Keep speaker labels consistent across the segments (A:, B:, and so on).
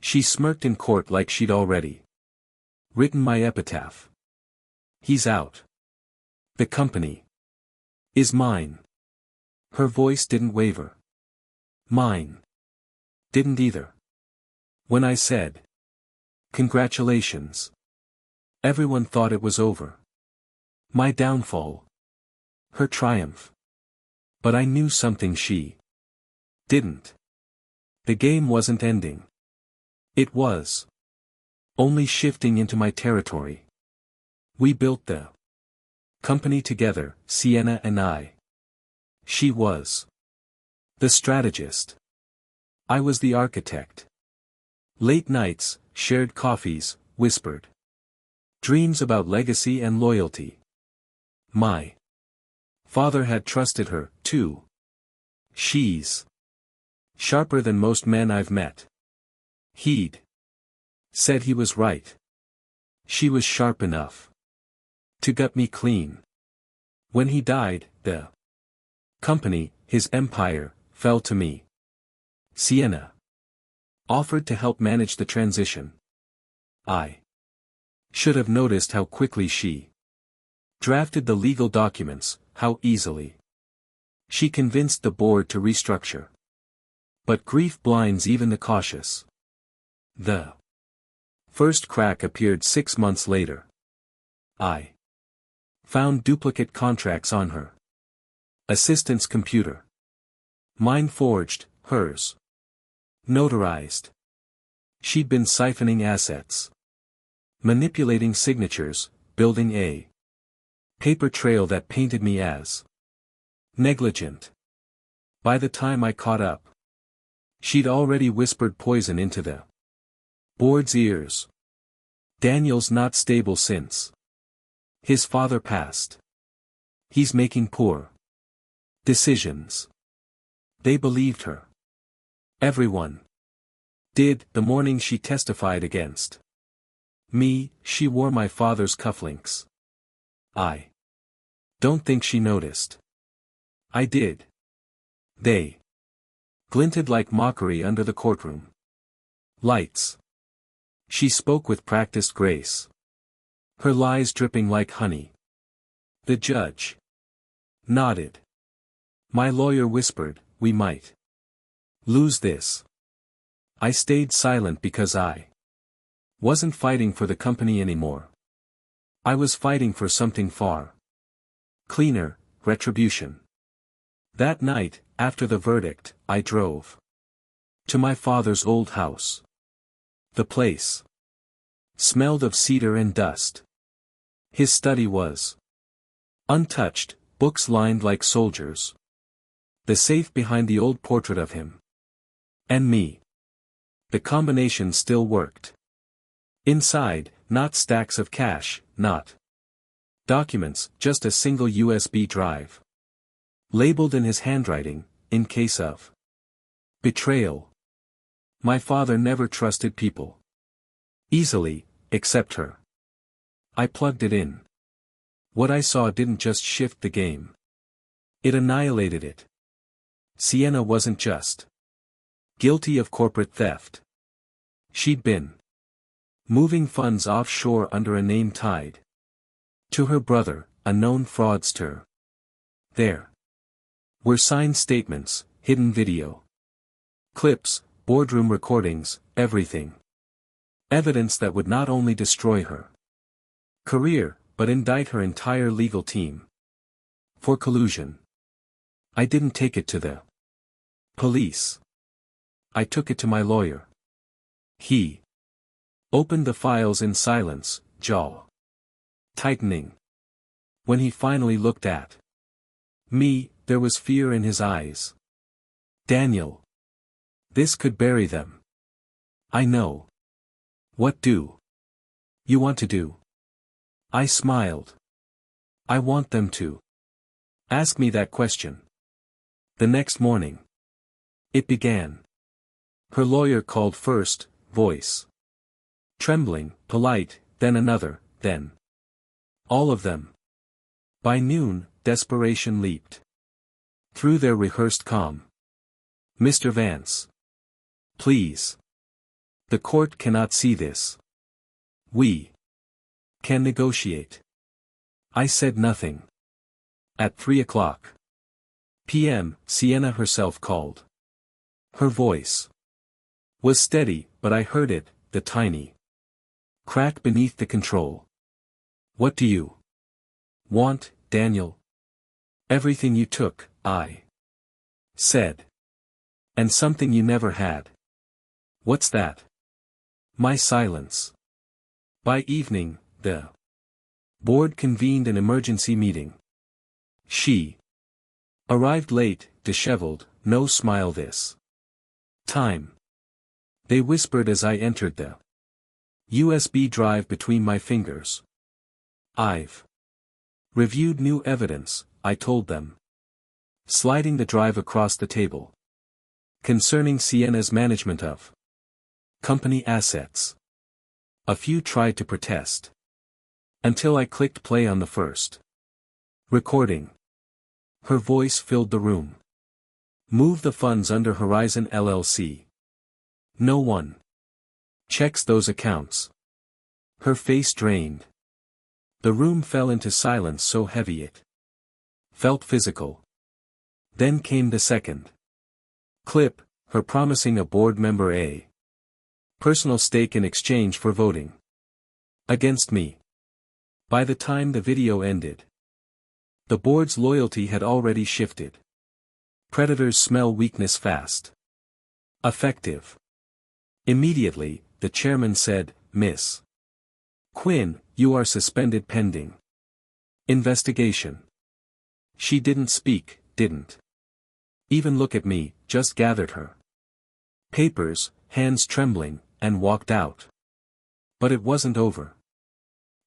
A: She smirked in court like she'd already written my epitaph. He's out. The company is mine. Her voice didn't waver. Mine didn't either. When I said, "Congratulations," everyone thought it was over. My downfall. Her triumph. But I knew something she didn't. The game wasn't ending. It was only shifting into my territory. We built the company together, Sienna and I. She was the strategist. I was the architect. Late nights, shared coffees, whispered dreams about legacy and loyalty. My father had trusted her, too. She's sharper than most men I've met. He'd said he was right. She was sharp enough to gut me clean. When he died, the company, his empire, fell to me. Sienna offered to help manage the transition. I should have noticed how quickly she drafted the legal documents, how easily she convinced the board to restructure. But grief blinds even the cautious. The first crack appeared 6 months later. I found duplicate contracts on her assistant's computer. Mine forged, hers notarized. She'd been siphoning assets, manipulating signatures, building a paper trail that painted me as negligent. By the time I caught up, she'd already whispered poison into the board's ears. Daniel's not stable since his father passed. He's making poor decisions. They believed her. Everyone did. The morning she testified against me, she wore my father's cufflinks. I don't think she noticed. I did. They glinted like mockery under the courtroom lights. She spoke with practiced grace, her lies dripping like honey. The judge nodded. My lawyer whispered, "We might lose this." I stayed silent because I wasn't fighting for the company anymore. I was fighting for something far cleaner, retribution. That night, after the verdict, I drove to my father's old house. The place smelled of cedar and dust. His study was untouched, books lined like soldiers. The safe behind the old portrait of him and me. The combination still worked. Inside, not stacks of cash, not documents, just a single USB drive. Labeled in his handwriting, in case of betrayal. My father never trusted people easily, except her. I plugged it in. What I saw didn't just shift the game. It annihilated it. Sienna wasn't just guilty of corporate theft. She'd been moving funds offshore under a name tied to her brother, a known fraudster. There were signed statements, hidden video clips, boardroom recordings, everything. Evidence that would not only destroy her career, but indict her entire legal team for collusion. I didn't take it to the police. I took it to my lawyer. He opened the files in silence, jaw tightening. When he finally looked at me, there was fear in his eyes. "Daniel. This could bury them." "I know. What do you want to do?" I smiled. "I want them to ask me that question." The next morning, it began. Her lawyer called first, voice trembling, polite, then another, then all of them. By noon, desperation leaped through their rehearsed calm. "Mr. Vance. Please. The court cannot see this. We can negotiate. I said nothing. At 3 p.m., Sienna herself called. Her voice was steady, but I heard it, the tiny crack beneath the control. What do you want, Daniel? Everything you took, I said. And something you never had. What's that? My silence. By evening, the board convened an emergency meeting. She arrived late, disheveled, no smile this time. They whispered as I entered the USB drive between my fingers. I've reviewed new evidence, I told them, sliding the drive across the table. Concerning Sienna's management of company assets. A few tried to protest. Until I clicked play on the first recording. Her voice filled the room. Move the funds under Horizon LLC. No one checks those accounts. Her face drained. The room fell into silence so heavy it felt physical. Then came the second clip, her promising a board member a personal stake in exchange for voting against me. By the time the video ended, the board's loyalty had already shifted. Predators smell weakness fast. Effective. Immediately, the chairman said, Miss Quinn, you are suspended pending investigation. She didn't speak, didn't even look at me, just gathered her papers, hands trembling, and walked out. But it wasn't over.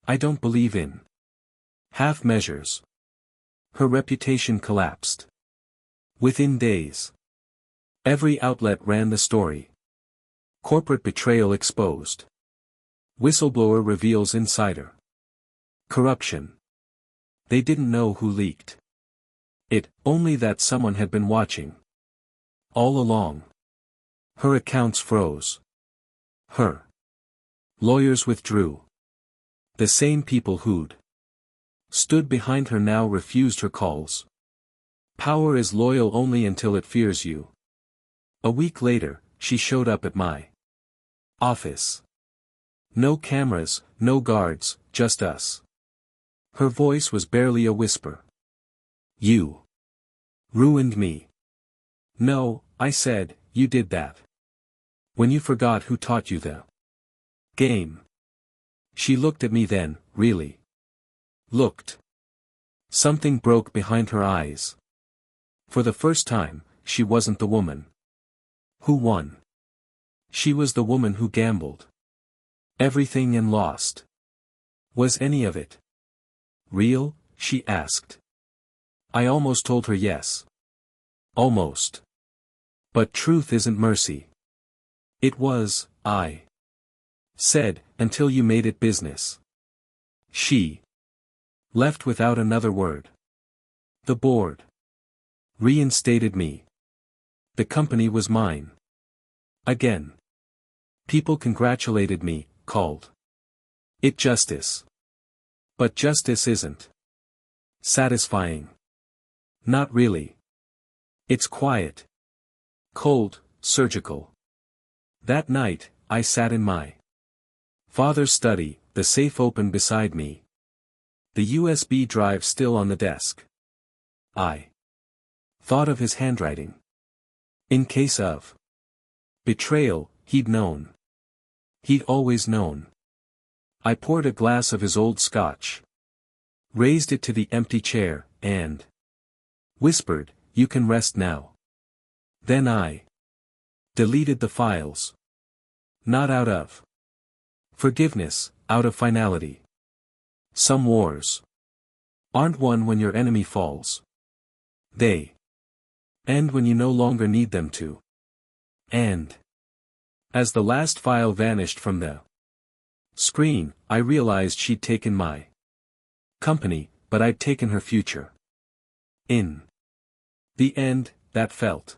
A: I don't believe in half measures. Her reputation collapsed. Within days, every outlet ran the story. Corporate betrayal exposed. Whistleblower reveals insider corruption. They didn't know who leaked it, only that someone had been watching all along. Her accounts froze. Her lawyers withdrew. The same people who'd stood behind her now refused her calls. Power is loyal only until it fears you. A week later, she showed up at my office. No cameras, no guards, just us. Her voice was barely a whisper. You ruined me. No, I said, you did that. When you forgot who taught you the game. She looked at me then, really looked. Something broke behind her eyes. For the first time, she wasn't the woman who won. She was the woman who gambled everything and lost. Was any of it real? She asked. I almost told her yes. Almost. But truth isn't mercy. It was, I said, until you made it business. She left without another word. The board reinstated me. The company was mine. Again. People congratulated me, called it justice. But justice isn't satisfying. Not really. It's quiet. Cold, surgical. That night, I sat in my father's study, the safe open beside me. The USB drive still on the desk. I thought of his handwriting. In case of betrayal, he'd known. He'd always known. I poured a glass of his old scotch, raised it to the empty chair, and whispered, "You can rest now." Then I deleted the files. Not out of forgiveness, out of finality. Some wars aren't won when your enemy falls. They end when you no longer need them to. And as the last file vanished from the screen, I realized she'd taken my company, but I'd taken her future. In the end, that felt